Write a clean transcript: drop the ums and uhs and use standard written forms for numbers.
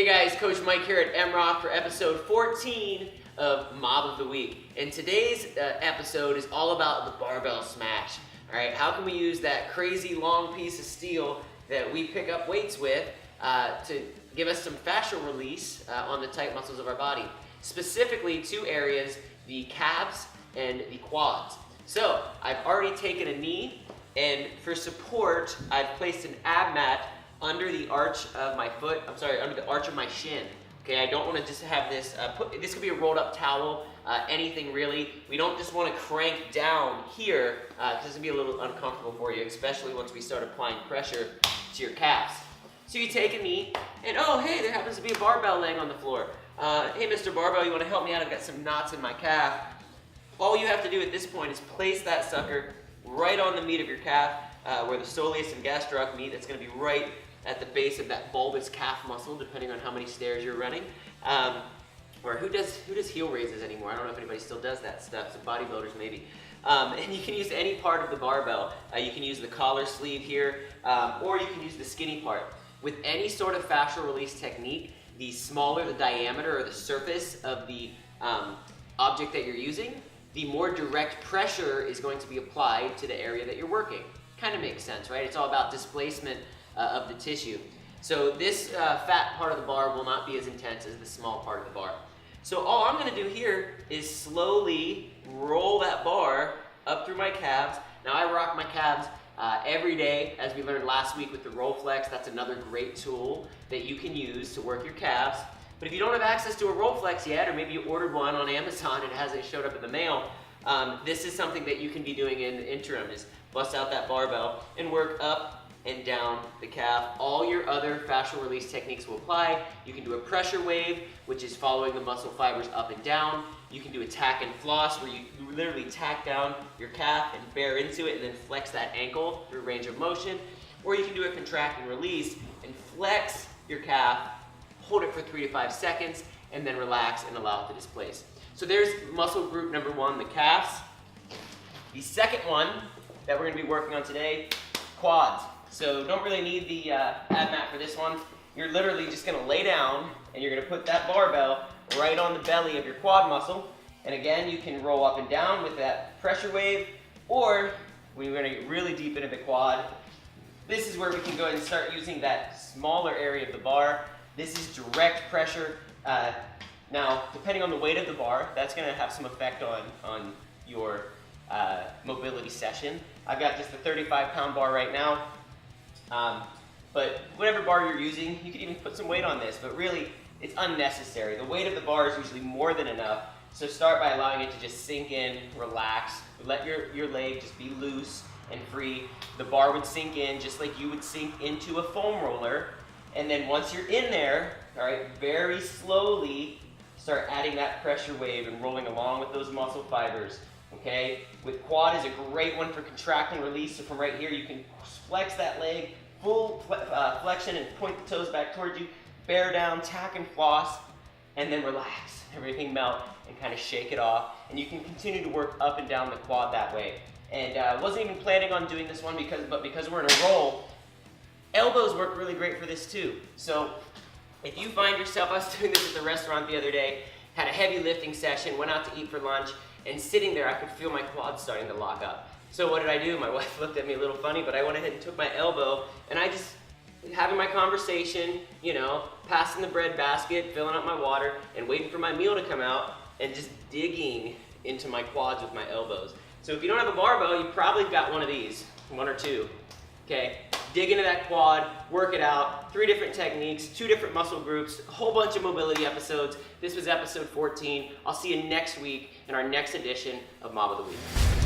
Hey guys, Coach Mike here at Esmarca for episode 14 of Mob of the Week. And today's episode is all about the Barbell Smash. All right, how can we use that crazy long piece of steel that we pick up weights with to give us some fascial release on the tight muscles of our body? Specifically, two areas, the calves and the quads. So, I've already taken a knee, and for support, I've placed an ab mat under the arch of my foot, under the arch of my shin. Okay, I don't want to just have this, this could be a rolled up towel, anything really. We don't just want to crank down here, because this will be a little uncomfortable for you, especially once we start applying pressure to your calves. So you take a knee, and oh hey, there happens to be a barbell laying on the floor. Hey Mr. Barbell, you want to help me out? I've got some knots in my calf. All you have to do at this point is place that sucker right on the meat of your calf, where the soleus and gastroc meet. That's going to be right at the base of that bulbous calf muscle, depending on how many stairs you're running. Or who does heel raises anymore? I don't know if anybody still does that stuff, some bodybuilders maybe. And you can use any part of the barbell. You can use the collar sleeve here, or you can use the skinny part. With any sort of fascial release technique, the smaller the diameter or the surface of the object that you're using, the more direct pressure is going to be applied to the area that you're working. Kind of makes sense, right? It's all about displacement of the tissue. So this fat part of the bar will not be as intense as the small part of the bar. So all I'm going to do here is slowly roll that bar up through my calves. Now I rock my calves every day, as we learned last week with the roll flex. That's another great tool that you can use to work your calves. But if you don't have access to a roll flex yet, or maybe you ordered one on Amazon and it hasn't showed up in the mail, this is something that you can be doing in the interim, is bust out that barbell and work up and down the calf. All your other fascial release techniques will apply. You can do a pressure wave, which is following the muscle fibers up and down. You can do a tack and floss, where you literally tack down your calf and bear into it and then flex that ankle through range of motion. Or you can do a contract and release and flex your calf, hold it for 3 to 5 seconds, and then relax and allow it to displace. So there's muscle group number one, the calves. The second one that we're going to be working on today, quads. So don't really need the ab mat for this one. You're literally just going to lay down and you're going to put that barbell right on the belly of your quad muscle. And again, you can roll up and down with that pressure wave, or when we're going to get really deep into the quad, this is where we can go ahead and start using that smaller area of the bar. This is direct pressure. Now, depending on the weight of the bar, that's going to have some effect on your mobility session. I've got just a 35-pound bar right now. But whatever bar you're using, you can even put some weight on this, but really it's unnecessary. The weight of the bar is usually more than enough. So start by allowing it to just sink in, relax, let your leg just be loose and free. The bar would sink in just like you would sink into a foam roller. And then once you're in there, all right, very slowly start adding that pressure wave and rolling along with those muscle fibers. Okay, with quad is a great one for contract and release. So from right here, you can flex that leg, full flexion, and point the toes back towards you, bear down, tack and floss, and then relax. Everything melt and kind of shake it off. And you can continue to work up and down the quad that way. And I wasn't even planning on doing this one, but because we're in a roll, elbows work really great for this too. So if you find yourself, I was doing this at the restaurant the other day, had a heavy lifting session, went out to eat for lunch, and sitting there, I could feel my quads starting to lock up. So what did I do? My wife looked at me a little funny, but I went ahead and took my elbow, and I just, having my conversation, you know, passing the bread basket, filling up my water, and waiting for my meal to come out, and just digging into my quads with my elbows. So if you don't have a barbell, you probably got one of these, one or two, okay? Dig into that quad, work it out, 3 different techniques, 2 different muscle groups, a whole bunch of mobility episodes. This was episode 14. I'll see you next week in our next edition of Mob of the Week.